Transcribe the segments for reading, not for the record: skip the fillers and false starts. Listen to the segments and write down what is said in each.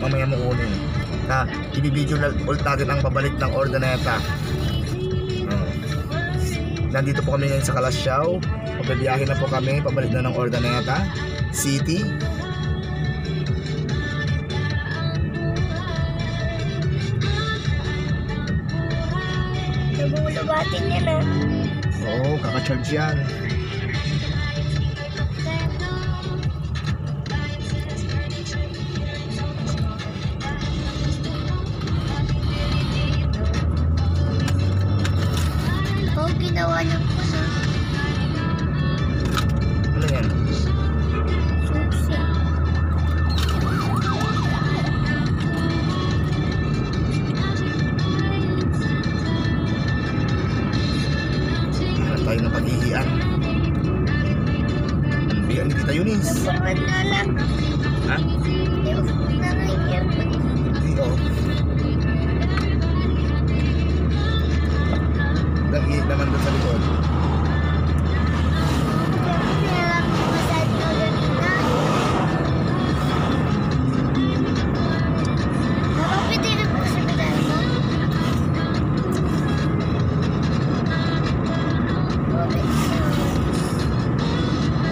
mamaya mo kunin. Na ibibideo na ulit natin ang pabalik ng Ordaneta. Nandito po kami ngayon sa Calasiao. Pabibiyahe na po kami, pabalik na ng Ordaneta City. Nabulabatin niya na. Oo, kaka-charge yan. Oo, ginawa niya po na. Ano yan? Susi. Hanap tayo ng paghihian. Ang biyan ni Tita Eunice. Napaman na lang. Ha? I-off mo na nga yung aircon. Hindi, oh. Nag-iit naman doon sa likod. Kaya lang masabi ko ganina. Nakapiti rin po sa medal mo.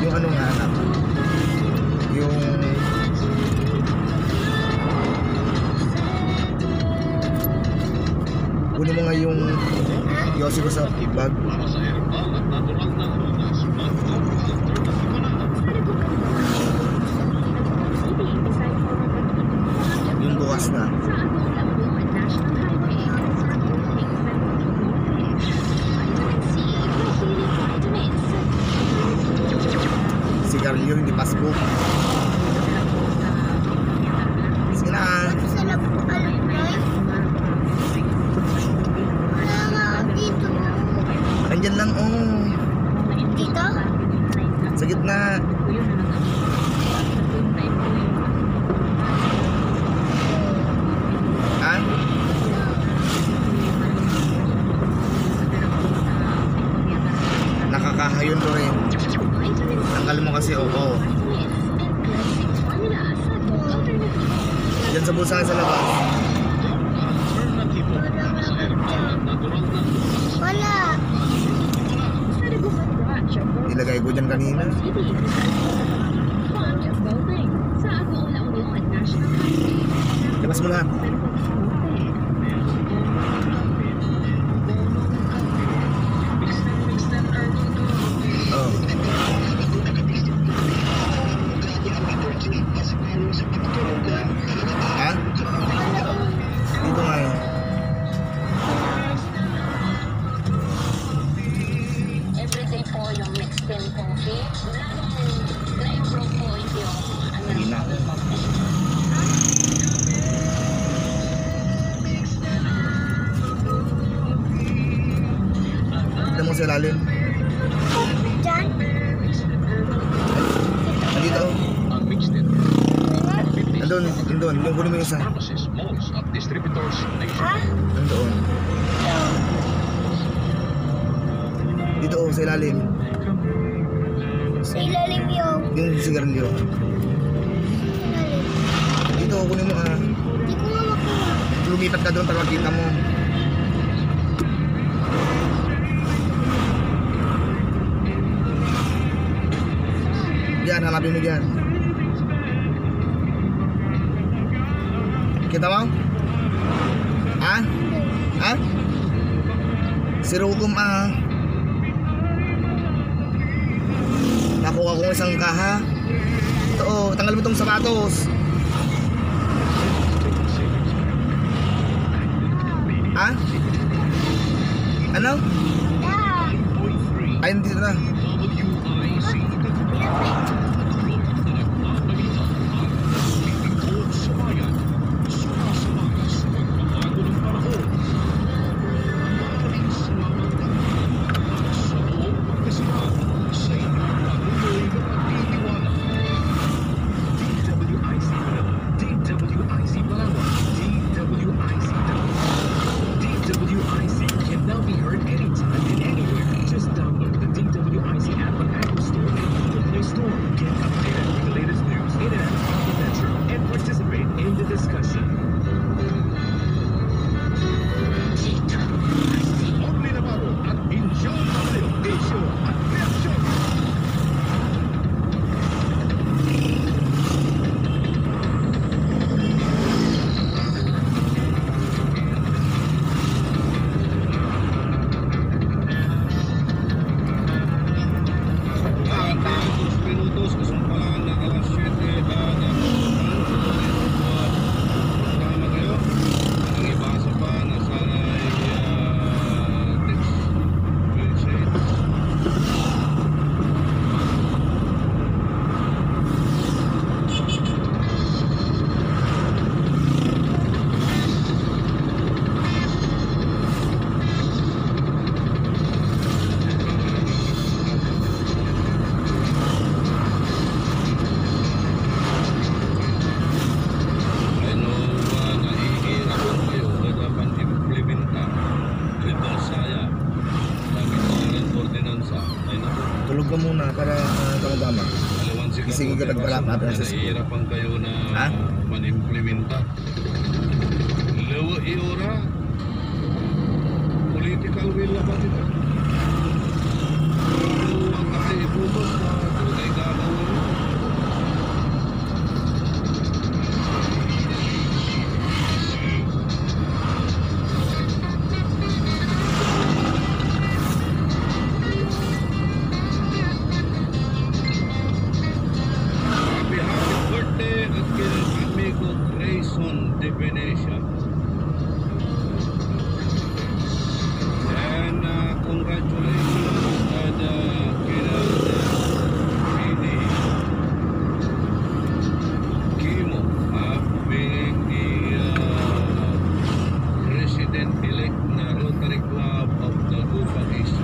Yung ano nga anak? Yung... Kunin mo nga yung yosi ko sa bag. Yung bukas na. Sigarilyo, hindi passbook. Sige na. Sarap po alumay. Wala nga dito. Andyan lang, oh. Dito? Sa gitna. Ha? Nakakahayon to rin. Tanggal mo kasi, oo. Diyan sa bulsa sa labas. Wala. Ilagay ko dyan kanina. Labas mo lahat. Oh. Ha? Dito nga eh. Everyday po yung mixed in coffee. Na-improve po yung Hindi na. Tignan mo sa ilalim. Diyan? Nandito. Nandun. Yung kunin mo yung isa. Ha? Nandoon. Dito oh, sa ilalim. Sa ilalim yung. Yung sigarilyo. Ilalim. Dito, kunin mo ah. Hindi ko nga makuha. Lumipat ka doon para makita mo. Diyan, hanapin mo diyan. Kita mo? Ha? Ha? Si Rugum ah. Nakuha ko isang kaha. Ito oh, tanggal mo itong sapatos. Ha? Ano? Yeah. Ay, dito na. DWIC can now be heard anytime and anywhere. Just download the DWIC mama. Gising ka nagbalap natin sa school. Nahihirapan kayo na Ha? manimplementa. Lawa iora. Political will na ba dito? Ang kasi iputos na tunay gagawin. Happy birthday at kay amigo Grayson de Venecia. And congratulations at kina Pini Kimo being the president-elect na Rotary Club of Dagupan East.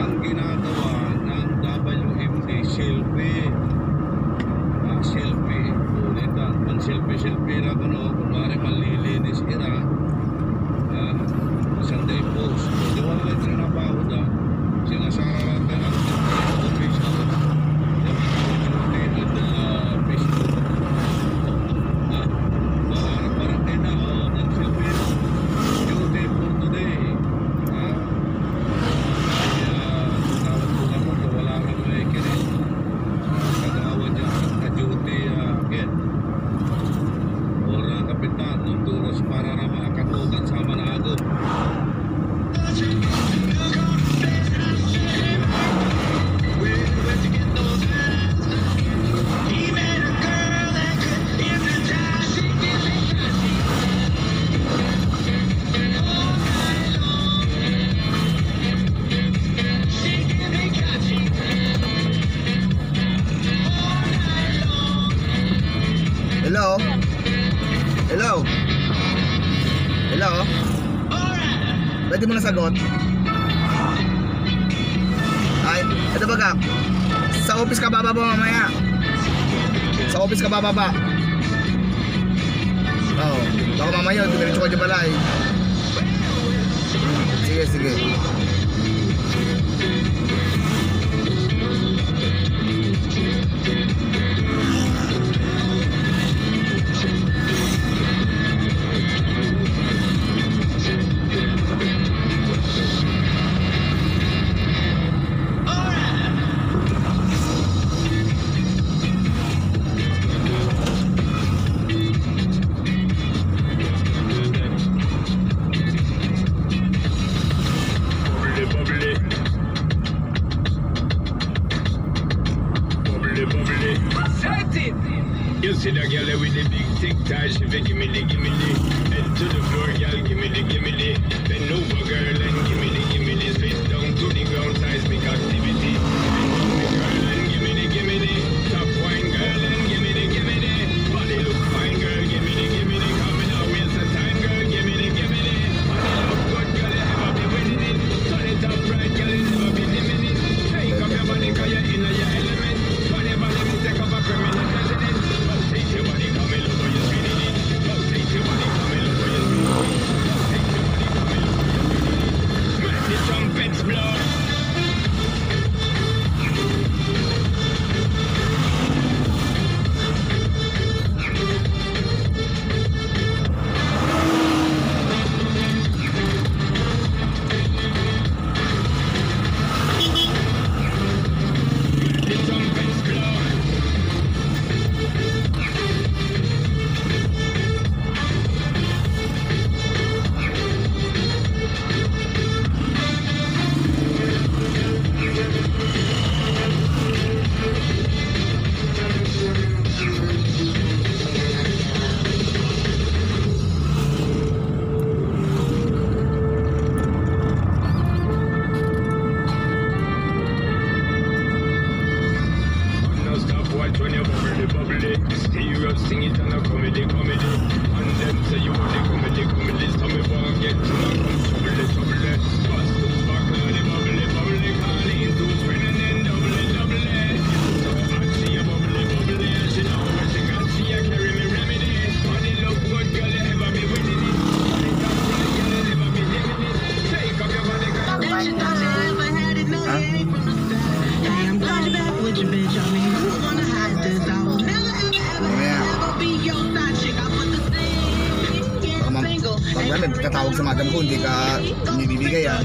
Ang ginagawa ng WMD selfie ulitan pang selfie ra kuno kunwari malilinis ira Sunday post di wala rin na pauda sila sa natin ang official Facebook parang din na nag-selfie duty for today tawag ko lang kung wala kang may kinis kagawa dyan ka-duty again or kapitan ng turos para na makatutan sa managod. Hello? Hello? Hello? Pwede mo nasagot? Ay, ito baga. Sa office ka bababa mamaya. Sa office ka bababa. Oo. Baka mamaya, dumiretso ka dyan balay. Sige, sige. You see that girl with the big tic tac, she say gimme the, head to the floor, girl, gimme the, bend over, girl, and gimme the, spit down to the ground, seismic activity. Bend over, girl, and gimme the, top wine, girl, and gimme the, body look fine, girl, gimme the, coming out, waste of time, girl, gimme the, body look good, girl, you never be winning it, turn it up right, girl, you never be dimming it, take up your body, cause you're in your element, body, take up a criminal president. Take your body, come and look for your spinning it. Take your body, come and look for your spinning it. Take your body, come and look for your spinning it. Let the trumpets blow. The trumpets blow. When you bubbly, stay you up, sing it and a comedy. And them say you want the comedy. So me forget to not come trouble. Bust to back on the bubbly, call into friend and then double. Mamaya. Pag namin, katawag sa madam ko, hindi ka nibibigay ah.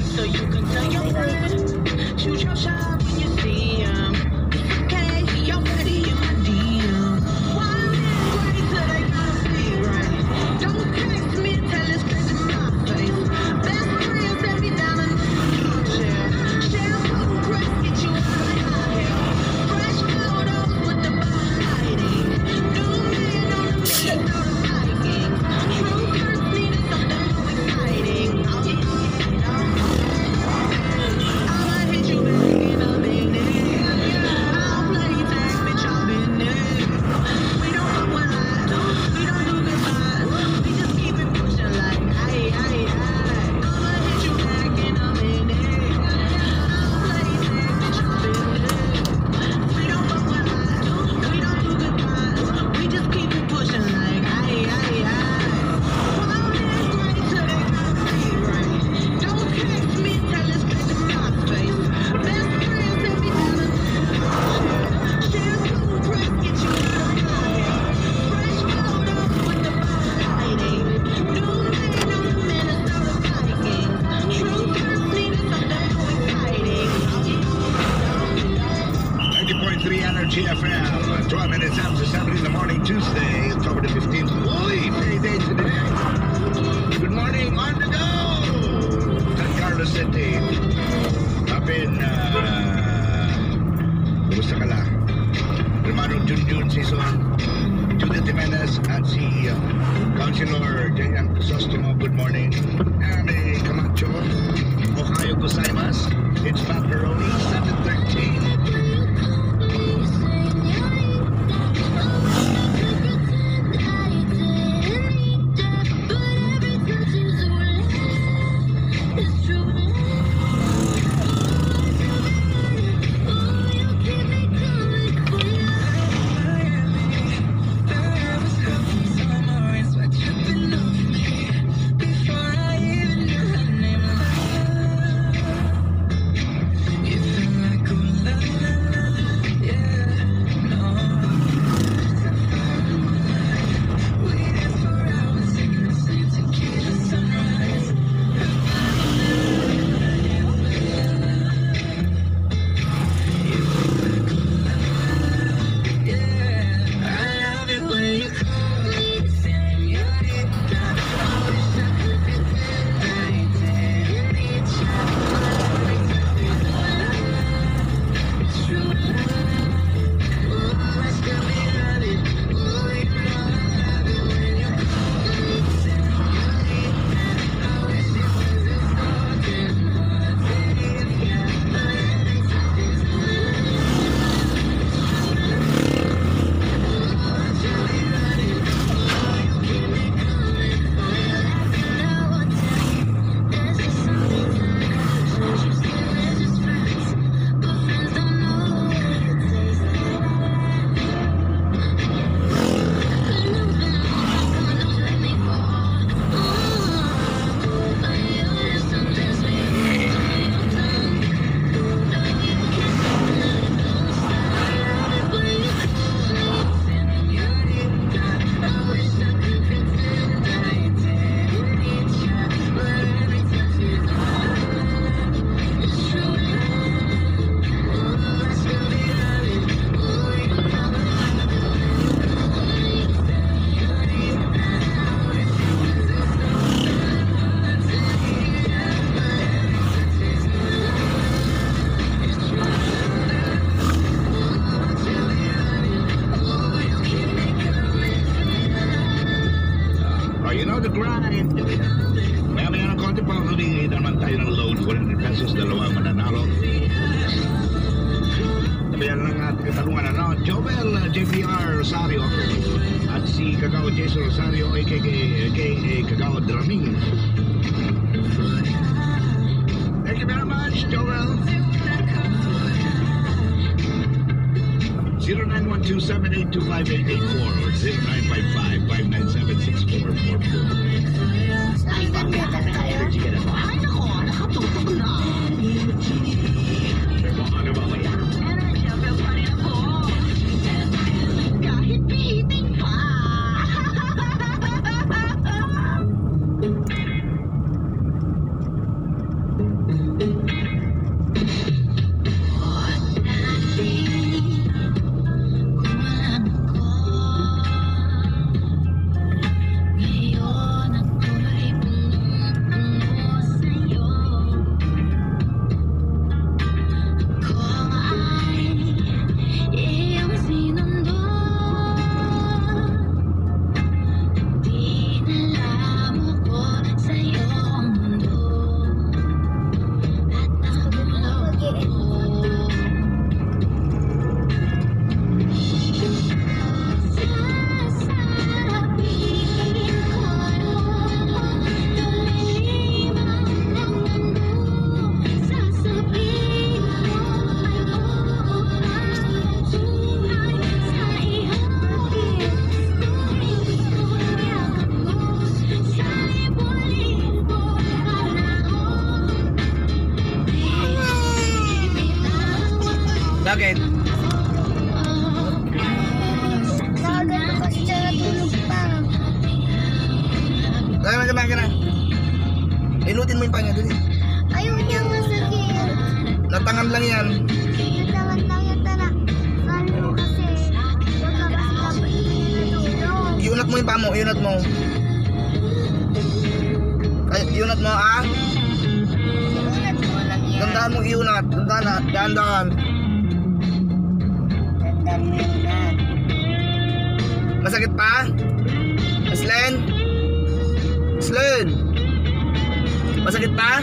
GFM, 12 minutes after 7 in the morning, Tuesday, October the 15th. Uy, payday today. Good morning, on the go! San Carlos City. Up in, kumusta ka lang? Hermano Junjun Season, Judith Jimenez at si Councilor Jayan Crisostomo, good morning. Ame Camacho, Ohio gozaimasu. It's Pat Peroni, 7:13. You know the grind. Maya-maya ng konti pa, humingi naman tayo ng load. 400 pesos, dalawa mananalo. Sabihan lang ating katanungan, ano? Joel JPR Rosario at si Cagao Jason Rosario, aka Cagao Draming. Thank you very much, Joel. 0912-782-5884 or 0955-597-6444. Ay, ganda tayo. Ay, nako, nakatutok na. Ano ba kaya? Energy, ang pa rin ako. mo yung paa niya, dali. Ayaw niya masakit. Natangan lang yan. Natangan lang yan, tara. Lalo kasi, baka kasi dapat pinatulog. Iunat mo yung paa mo, iunat mo. Ay, iunat mo, ah. Siunat mo lang yan. Gandaan mo iunat. Dahan-dahan. Tandaan mo yung dad. Masakit pa? Aslen? Aslen? Masakit pa?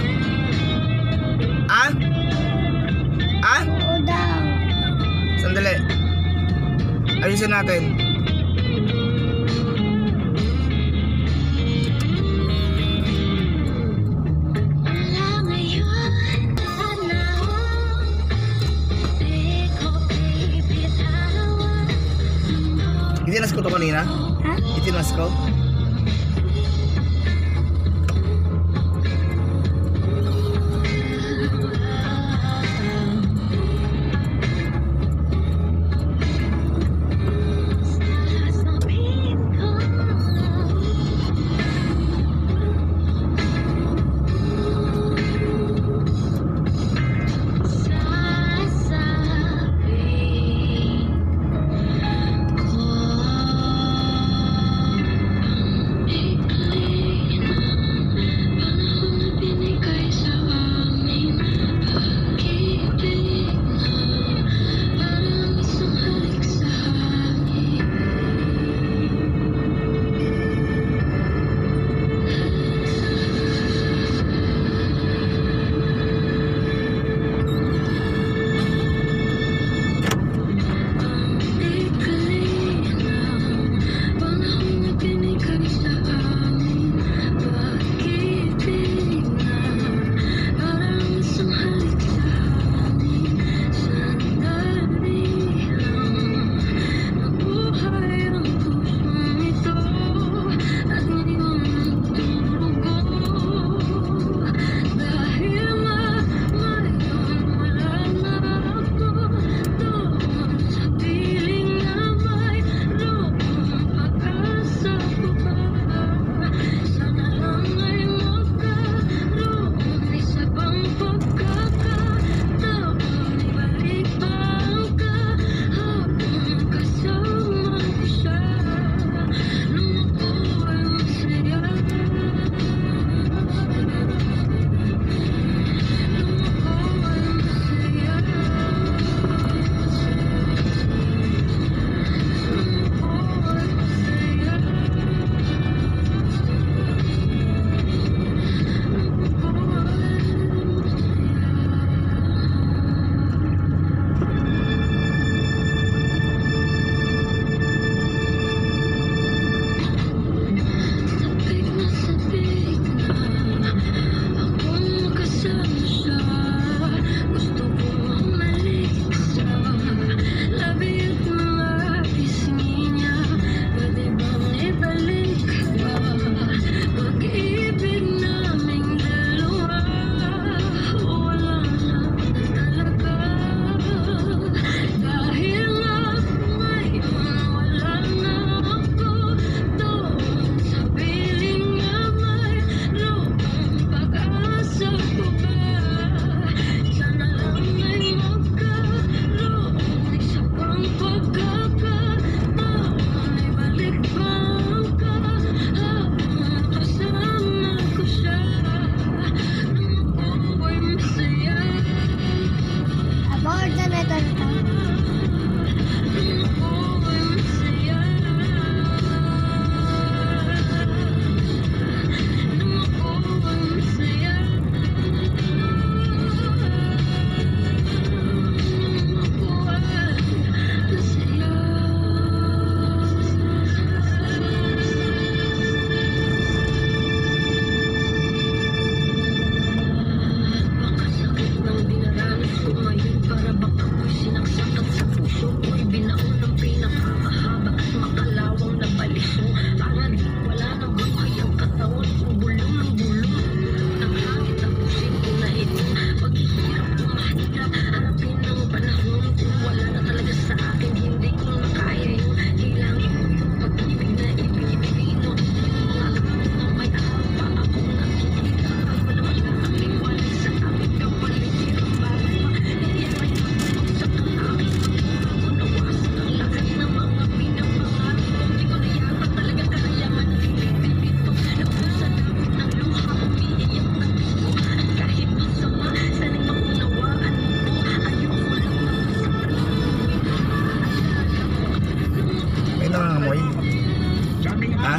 Ah? Ah? Oo daw. Sandali. Ayusin natin. Itinas ko to kanina? Ha? Itinas ko?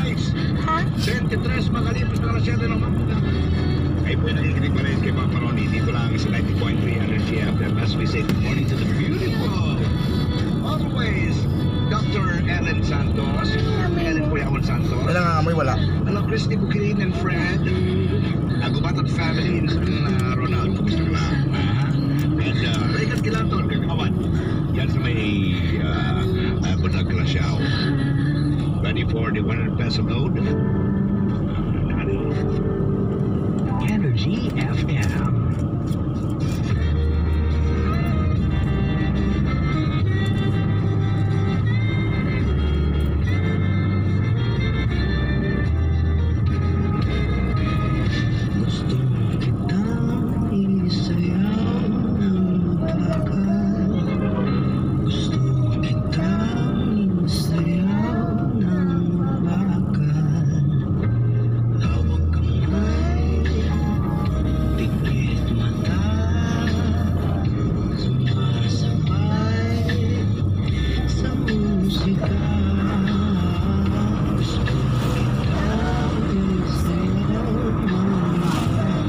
Guys, Ha? 23 makalipas na alas 7 ng umaga. Kayo po nakikinig pa rin kay Papa Ronnie. Dito lang sa 90.3 Energy FM as we say good morning to the beautiful. Always, Dr. Ellen Santos. Ellen Puyawan Santos. Wala nga amoy, wala. Hello, Christy Bukirin and Fred. Agubatat family sa Ronald. Kumusta ka lang? And Regan Kilanton, kagawan. Yan sa may Bunag Lasyaw. Ready for the 100 peso load? Energy FM. Gusto kitang isayaw ng mabagal. Gusto kitang isayaw ng mabagal. Hawak kamay, tikit mata, sumasabay sa musika. Gusto kitang isayaw ng mabagal.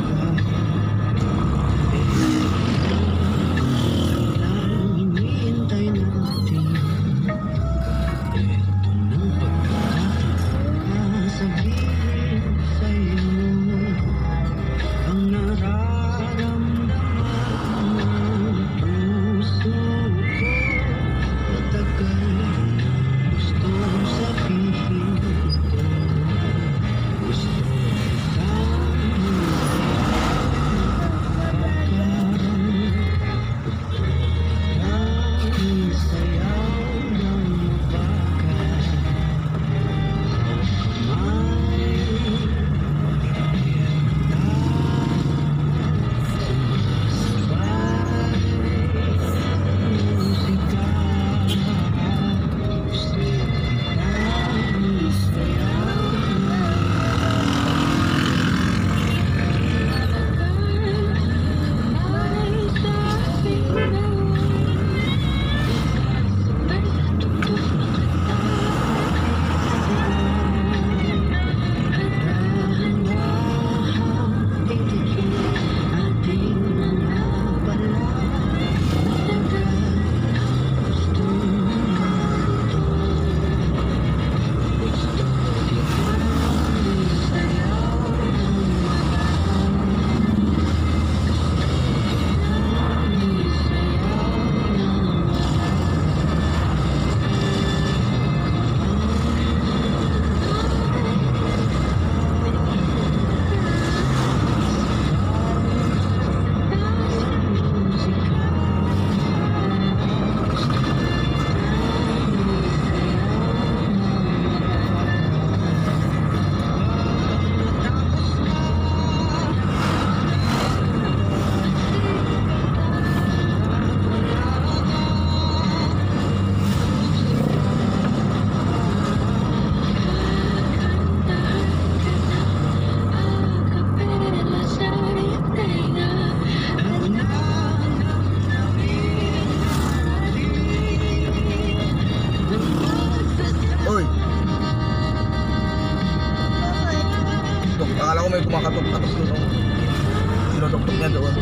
Hinihintay natin. Ito ng pagkakataon. Sabihin sa'yo ang nararamdaman ng puso ko. Matagal gustong sabihin ko. Gusto kitang sayaw ng mabagal. Uy! Akala ko may kumakatok-katok doon. Oh. Sinodoktok niya doon.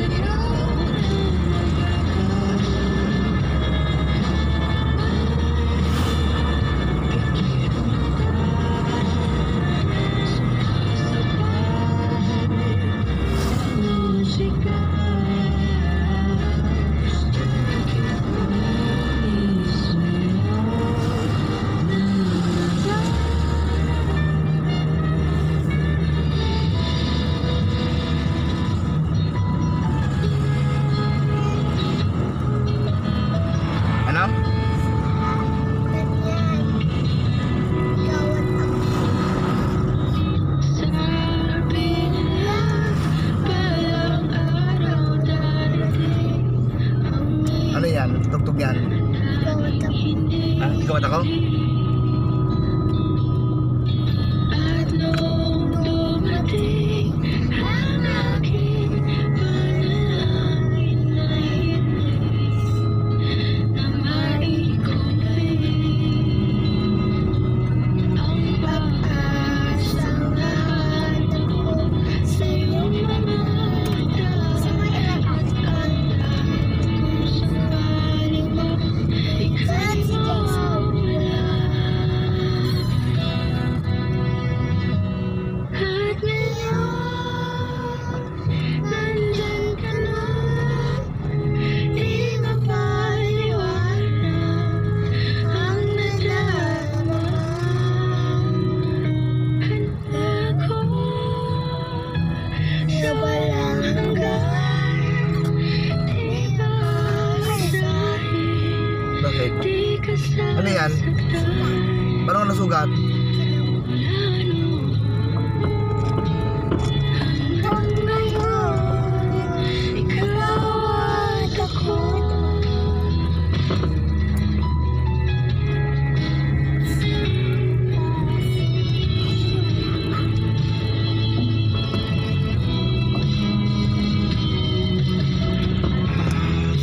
Paano ka nasugat?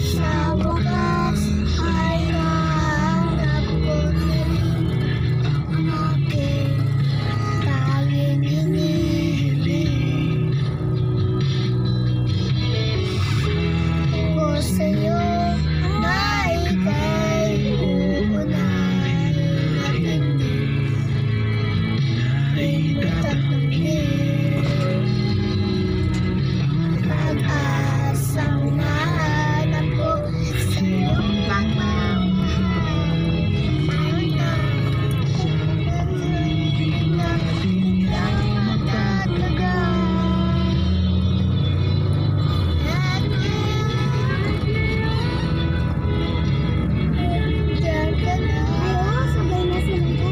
Sa wakas ay nahanap ko na rin ang aking tanging hinihiling. Ko sa'yo na ika'y uunahin at hindi tatanggin. Pag-asang nahanap ko sa iyong pagmamahal. Mayroon na na lang matatagal. At diyan ka na. Sabay na sila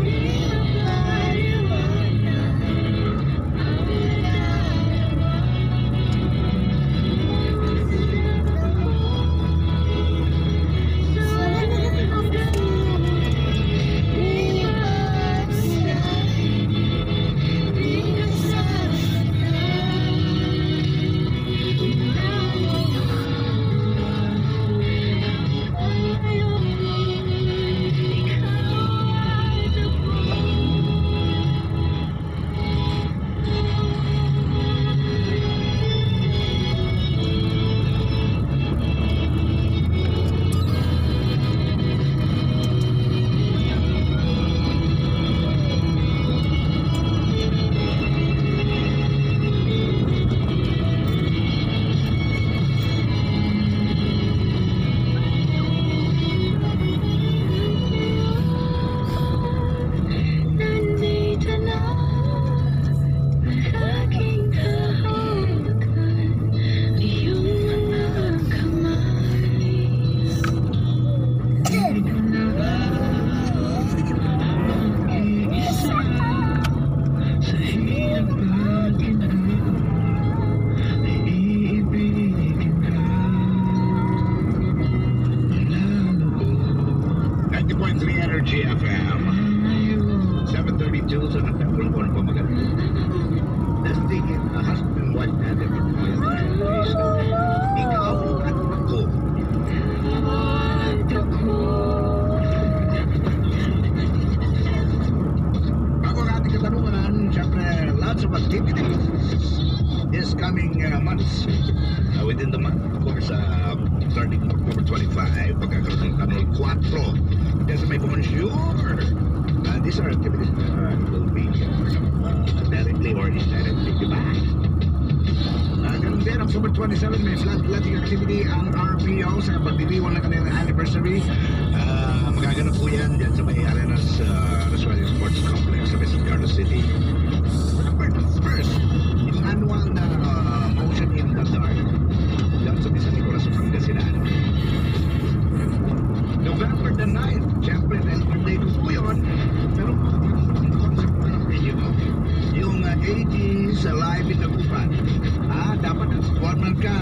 nandito na aking kahawakan, iyong mga kamay. Isa sa hirap at ginawa, iibigin ka. Lalo ko 90.3 Energy FM. 7:32 sa nagtakulong ko ng pamagat. Let's dig in a husband and wife and ikaw at ako. Bago ang ating katanungan, syempre, lots of activities this coming months. Within the month, of course, starting October 25, pagkakaroon ng Tanol 4. Then sa may Bonjour. These are activities that will be directly or indirectly, di ba? Ganun din, October 27, may floodlighting activity ang RPO sa pagdiriwang ng kanilang anniversary. Magaganap po yan dyan sa may Arenas Rasuario Sports Complex sa San Carlos City. November the 1st, yung annual na Motion in the Dark dyan sa San Nicolas sa Pangasinan. November the 9th, syempre, dahil birthday ko po yun. Pero ang concept ko ng video ko, yung 80s Live in the Gupan. Dapat formal ka,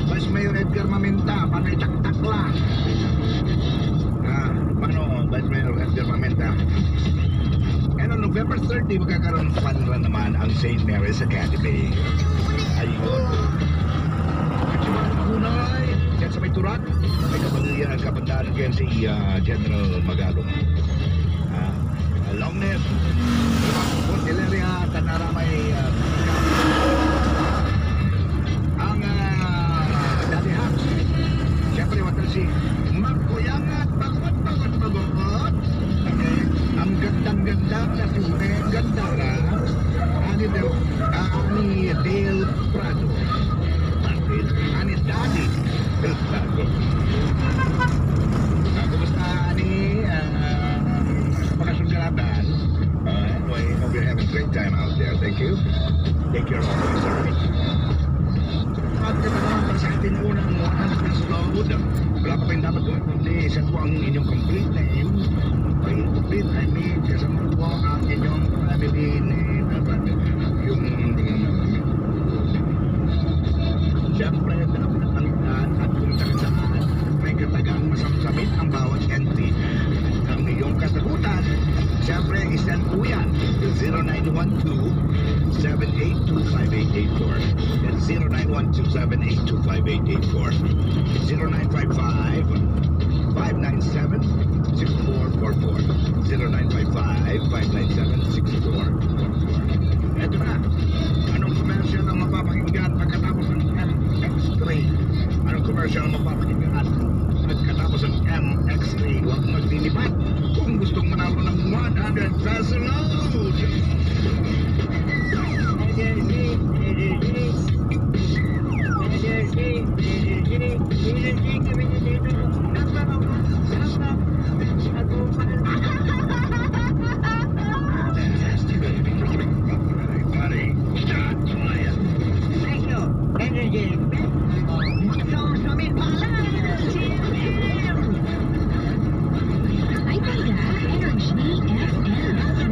Vice Mayor Edgar Mamenta, paano itaktak lang? Paano Vice Mayor Edgar Mamenta? And on November 30, magkakaroon fun run naman ang St. Mary's Academy. Ayun. Hunay, yan sa may turat, may kapamilya ng kapandaan kayan si General Magalong. Longness, Hilaria, Tanaramay, ang Daddy Hacks. Siyempre, water si Magkuyangat, bagot. Okay, ang gandang-ganda na si Hunay, ang ganda na. Ani Dale Prado. Ani Daddy Dale Prado. Kumusta ani Pakasyon Galaban? Anyway, hope you're having a great time out there. Thank you. Take care always, alright? At kita naman sa atin unang 100 slow. Wala pa kayong dapat gawin kundi isa po ang inyong complete na David, I mean, kasama po ang inyong family ni yung siyempre dapat tandaan at kung saan may katagang masamsamit ang bawat entry. Ang iyong kasagutan, siyempre isend po yan to 0912-782-5884. That's 0912-782-5884. 0955-597-6444. 0955-597-6444. Eto na. Anong commercial ang mapapakinggan pagkatapos ng MX3? Anong commercial ang mapapakinggan pagkatapos ng MX3? Huwag maglilipat kung gustong manalo ng 100 peso load! Ay, talaga? Energy FM.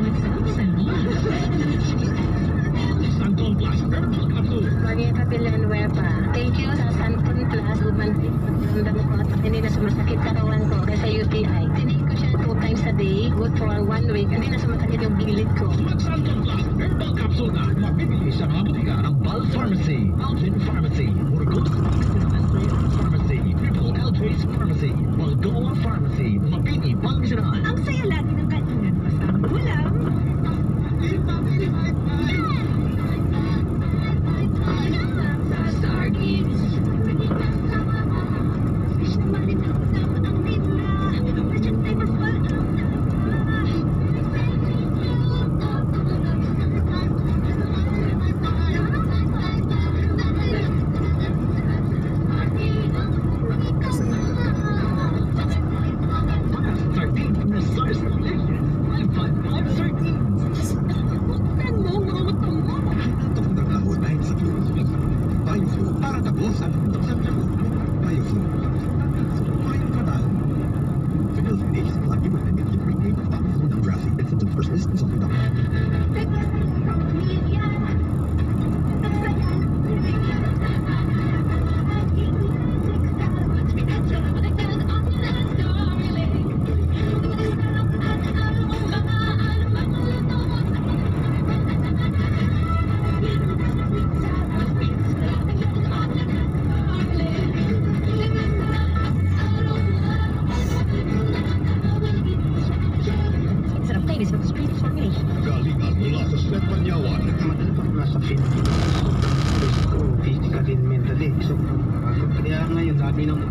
What's up, Sunny? Santon Plus Herbal Capsule. Maria Villanueva. Thank you sa Santon Plus. Bumalik. Ramdam ko at hindi na sumasakit katawan ko kasi sa UTI. Tinake ko siya 2 times a day. Good for 1 week. Hindi na sumasakit yung bilid ko. Mag-Santon Plus Herbal Capsule na mabibili sa mga butika ng Bal Pharmacy, Alvin Pharmacy, Burgos Pharmacy, Triple L Trace Pharmacy, Balgoa Pharmacy, Mapini, Pangasinan. Ang saya lagi ng kainan kasama ulam. Sardines. Sardines from the source of delicious. 555 sardines. Buktan mo, mga utang mo. Itong trabaho dahil sa flu. Bioflu para tapusan sa flu. Bioflu. Mayroong trabaho. Fidel Finish, lagi mo na nito recreate ang pangalaman ng graphic and symptom first list sa product. Sarap tayo, this was street for me. Galingan mula sa Svet Panyawan. Madali pag nasa Philippines. So, physically and mentally. So, kaya ngayon, dami ng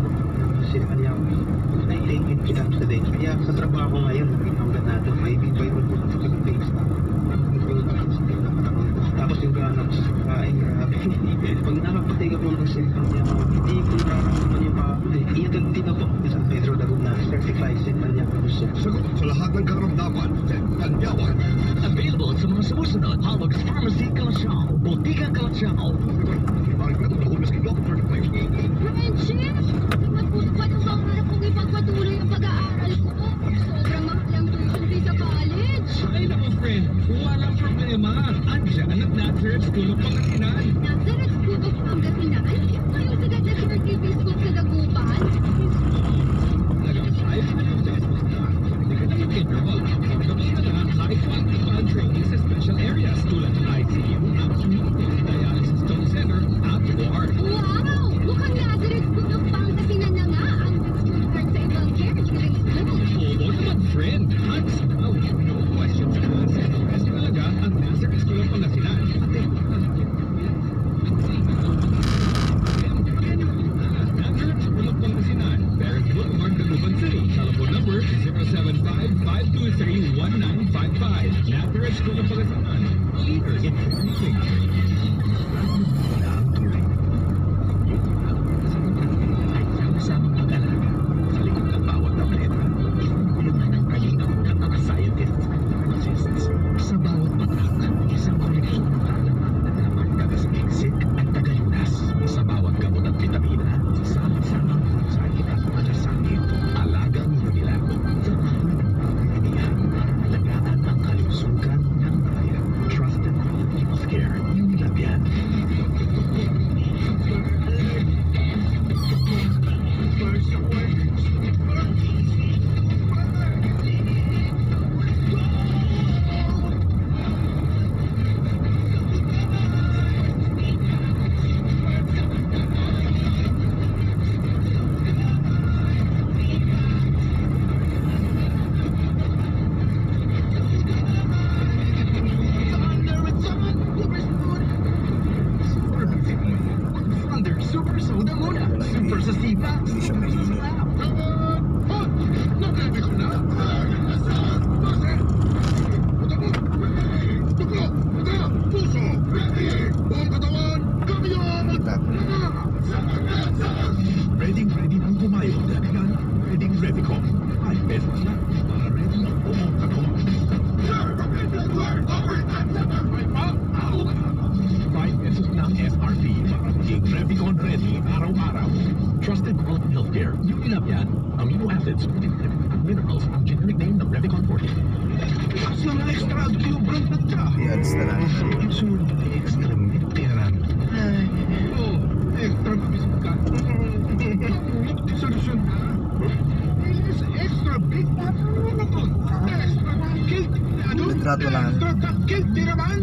sila kanya. I take it kids today. Kaya sa trabaho ko ngayon, hanggang natin, may mayroon po sa Philippines. Tapos yung ganak sa kain, grabe. Pag nakapatiga po ng cellphone niya, hindi ko nararamdaman yung pagod. Iyan din ako sa Pedro Laguna, certified cellphone niya po siya. Sagot sa lahat ng karamdaman, Svet Panyawan. Available sa mga sumusunod. Howard's Pharmacy, Calasiao. Botica, Calasiao. Ang ganun ako maski doctor na may Friendship! Magpupad ang pangarap kong ipagpatuloy ang pag-aaral ko. Sobrang mahal ang tuition fee sa college. Ay, naku, friend. Walang problema. Andiyan ang Nazareth School of Pangasinan. Nazareth School of Pangasinan? Yung sigat na Shorty School sa Dagupan? Talagang 500 pesos na. Hindi ka na mag-enroll. Gawin ka na high-quality fund training sa special areas tulad ng ICU, dialysis stone center, at ward. Wow! Mukhang Nazareth School of Pangasinan na nga ang school card sa ibang care high school. Oo naman, friend. Hands down. No questions asked. Best talaga ang Nazareth School of Pangasinan. Nazareth School of Pangasinan. Barrett Boulevard, Dagupan City. Telephone number 075-523-1955. Nazareth School of Pangasinan. Leaders in teaching. Sama-samang mag-alaga sa likod ng bawat tableta. Tulungan ng kalinaw ng mga scientists at pharmacists. Sa bawat patak, isang koneksyon para naman taga-siksik at taga-lunas. Sa bawat gamot at vitamina, sama-samang sa ikat malasakit. Alagang nila sa bawat pagkakalihan. I-alis na lang. Insulin ka extra milk pera. Oh, extra mabis ka. Solusyon na. Yes, extra big. Extra cake. Ano? Litrato lang. Extra cupcake, di naman.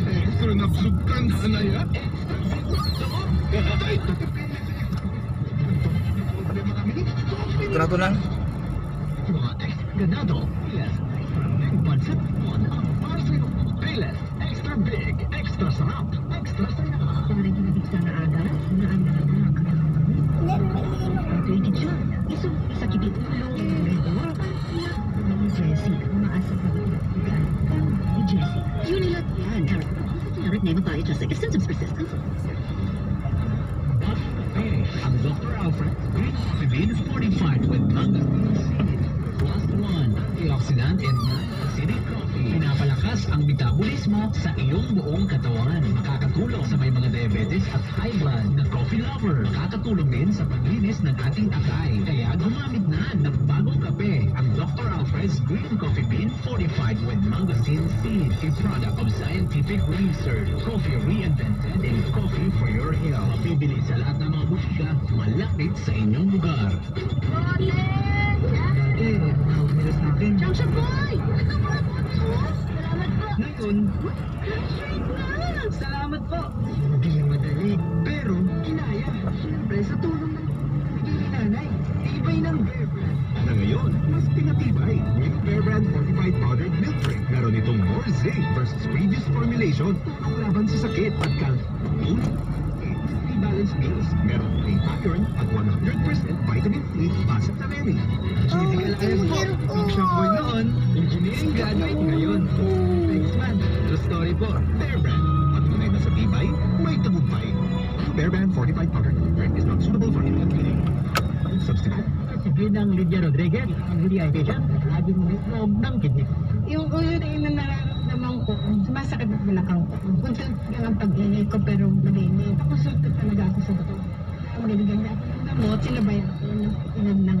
Extra napsukan na ya. Litrato lang. Ganado. Yes. Pancit on ang parsley. Payless. Extra big. Extra sarap. Extra saya. Parang hinabigsa na aga, na anak. Pwede dyan. Isa kibit ulo. Jessie, umaasa ka ba? Jessie, unilat yan. Harap na yung babae just like if symptoms persist. Ang Dr. Alfred Green Coffee Bean fortified with mango seed. Plus 1. Antioxidant and non-acidic coffee. Pinapalakas ang metabolismo sa iyong buong katawan. Makakatulong sa may mga diabetes at high blood na coffee lover. Kakatulong din sa paglinis ng ating akay. Kaya gumamit na ng bagong kape. Ang Dr. Alfred's Green Coffee Bean fortified with mangosteen seed. A product of scientific research. Coffee reinvented in coffee for your health. Mabibili sa lahat ng mga butika malapit sa inyong lugar. Junction Boy! Salamat po! Ngayon, salamat po. Hindi madali, pero kinaya. Siyempre, sa tulong ng nanay, tibay ng Bear Brand. Na ngayon, mas pinatibay. With Bear Brand Fortified Powdered Milk Drink. Meron itong more zinc versus previous formulation. Tulong laban sa sakit at kalpun. Balanced meals. Meron plain iron at 100% vitamin C base sa berry. GBL Air po. Big shop boy noon. Engineering graduate ngayon. Thanks man. True story po. Bear Brand. Patunay na sa tibay, may tagumpay. Bear Brand Fortified Powdered Milk Drink is not suitable for infant feeding. Substitute. Si Ginang Lydia Rodriguez, ang rehydration at laging may loob ng kidney. Yung ulo na nararamdaman ko, sumasakit ang balakang ko. Consult lang ang pag-ingay ko pero malinis. Consult talaga ako sa doktor. Ang nilagyan niya ako ng gamot, sinabay ako ng pinag ng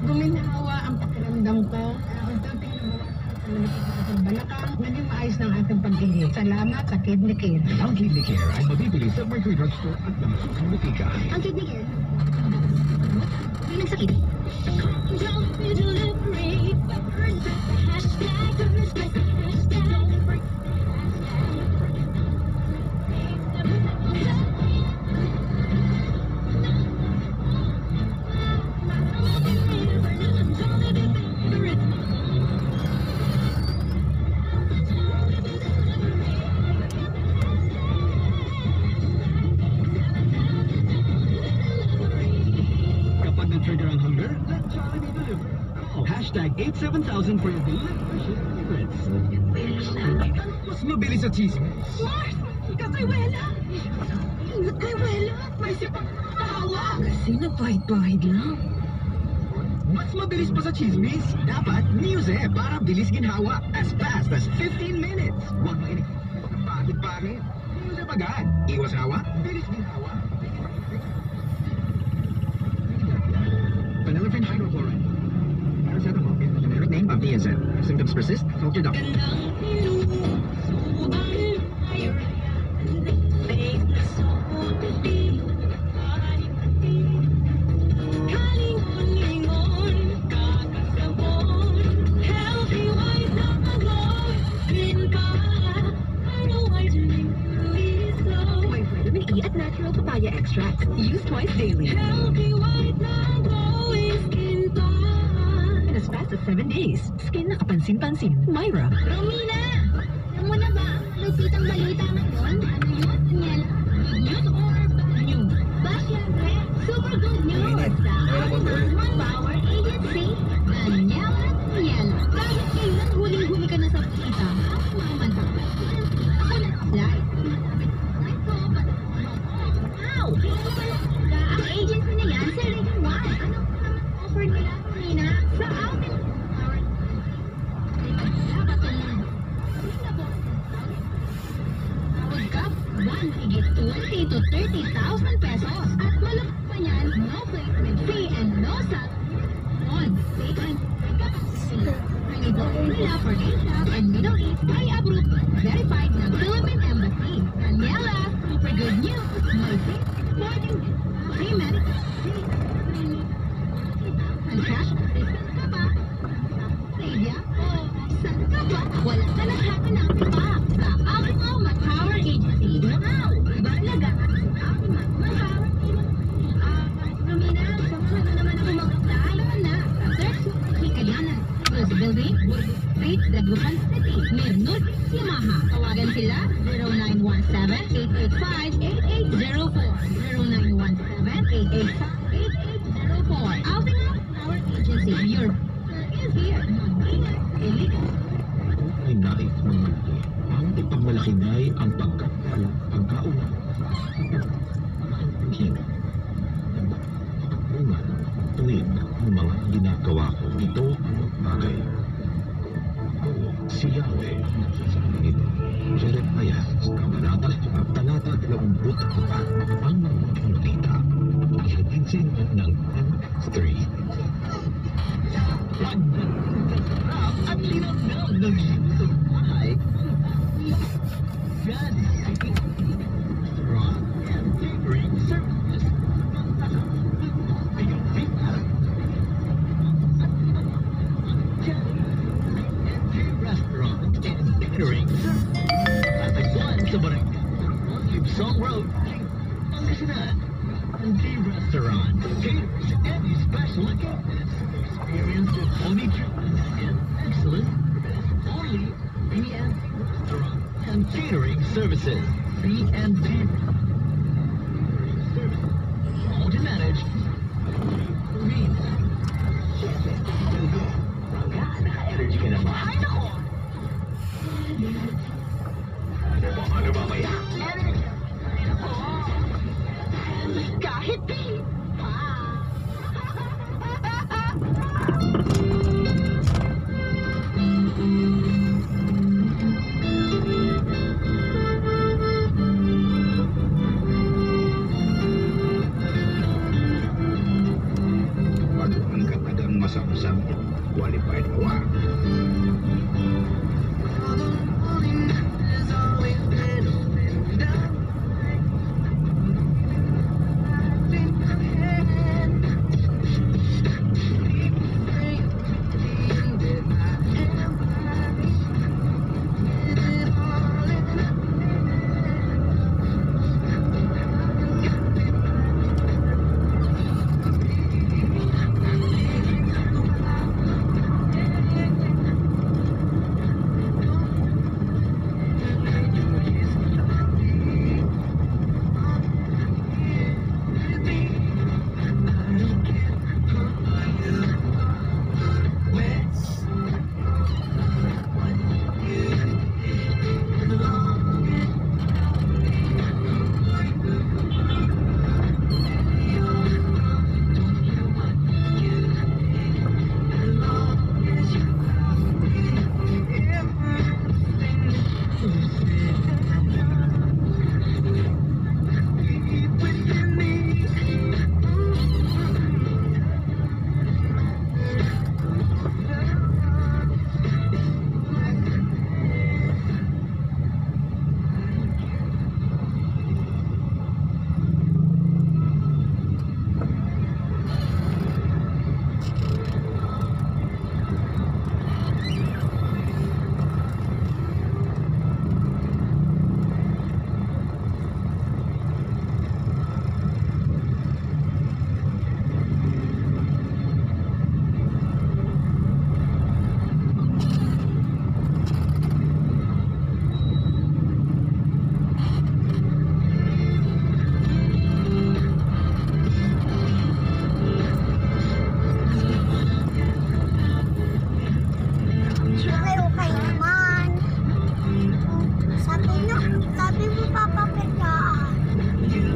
guminawa ang pakiramdam ko. Unti-unti na ang balakang. Naging maayos ng aking pag-ingay. Salamat sa Kidney Care. Ang Kidney Care ay mabibili sa Mercury Drugstore at ng Susubutika. Ang Kidney Care. Hindi nagsakit. Don't be deliberate. Hashtag the respect. Hashtag. Kapag na-trigger ang hunger, let Jollibee deliver. Call hashtag 87000 for your delicious favorites. Mas mabilis sa chismis. Mars! Kay Wela! Ingat kay Wela! May sipag tawa! Kasi napahid-pahid lang. Mas mabilis pa sa chismis? Dapat Muse para bilis ginhawa. As fast as 15 minutes. Huwag mainit. Pagit-pagit. Muse agad. Iwas hawa, bilis ginhawa. Phenylephrine hydrochloride. Paracetamol is the generic name of DSM. If symptoms persist, consult your doctor. May vitamin E at natural papaya extracts. Use twice daily. In as fast as 7 days. Skin na kapansin-pansin. Myra. Romina! Alam mo na ba? Nagpitang balita ngayon? Ano yun? Daniela? Good news or bad news? Ba, syempre, super good news! Sa ating Power Agency, Daniela. Kahit kailan huling-huli ka na sa kita, ako naman ako nag-slide. Wow! Ang agency na yan, sa Region 1. Ano offer nila, Romina? Sa ating Power Cup, 20 to 30,000 pesos. At malapit pa niyan, no placement fee and no sub. On Visa for ASAP and Middle East ay approved, verified ng Philippine Embassy. Daniela, super good news. May boarding free medical, and cash assistance ka ba? Lydia, saan ka ba? Wala ka nang hahanapin pa. Sa Alcoa Power Agency. Wow! Iba talaga. Alcoa Power Agency. Romina, saan na naman ako mag-apply? Na, search mo kay Kayanan. Close Building, Street, Dagupan City. Mirnod, Yamaha. Tawagan sila 0917-885-8804. 0917-885-8804. Alcoa Power Agency. Your is here. Illegal. Ay nais mga ito. Ang ipagmalaki na ay ang pagkauna. Ungan, tuwid ang mga ginagawa ko. Ito ang bagay. Oo, si Yahweh sa akin. Jeremiah, talata 24, ang mga malita. Ihatinsin ng MX3. At linamnam ng lusog ay God Restaurant and Catering Services. Restaurant and Catering Services. Tatagpuan sa Barangay Gibson Road, Pangasinan. The Restaurant caters any special occasions. Experience with only treatment and excellent service. Only B&T Restaurant and Catering Services. B&T Services. Owned and managed. Green. Naka-energy ka naman. Ay, nako! Ano ba maya? Energy. Kahit di pa. Pag-angkat agad masam-sam, qualified award.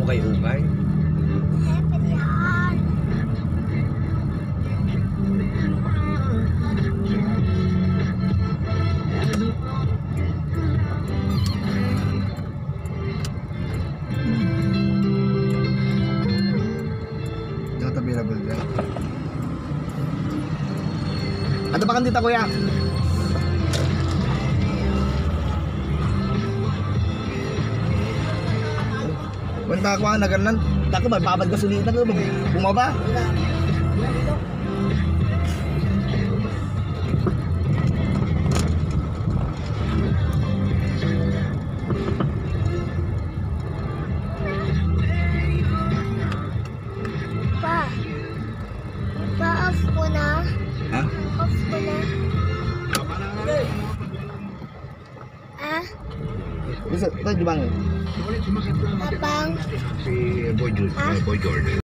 Ukay-ukay. Not available dyan. Ano ba kandita kuya? Banta ko na ganun. Tako ba babad gasolina ko bumaba. Pa-off ko na. Ha? Off ko na. Ah? Bisa, tayo di bang? Abang. Si Boy George.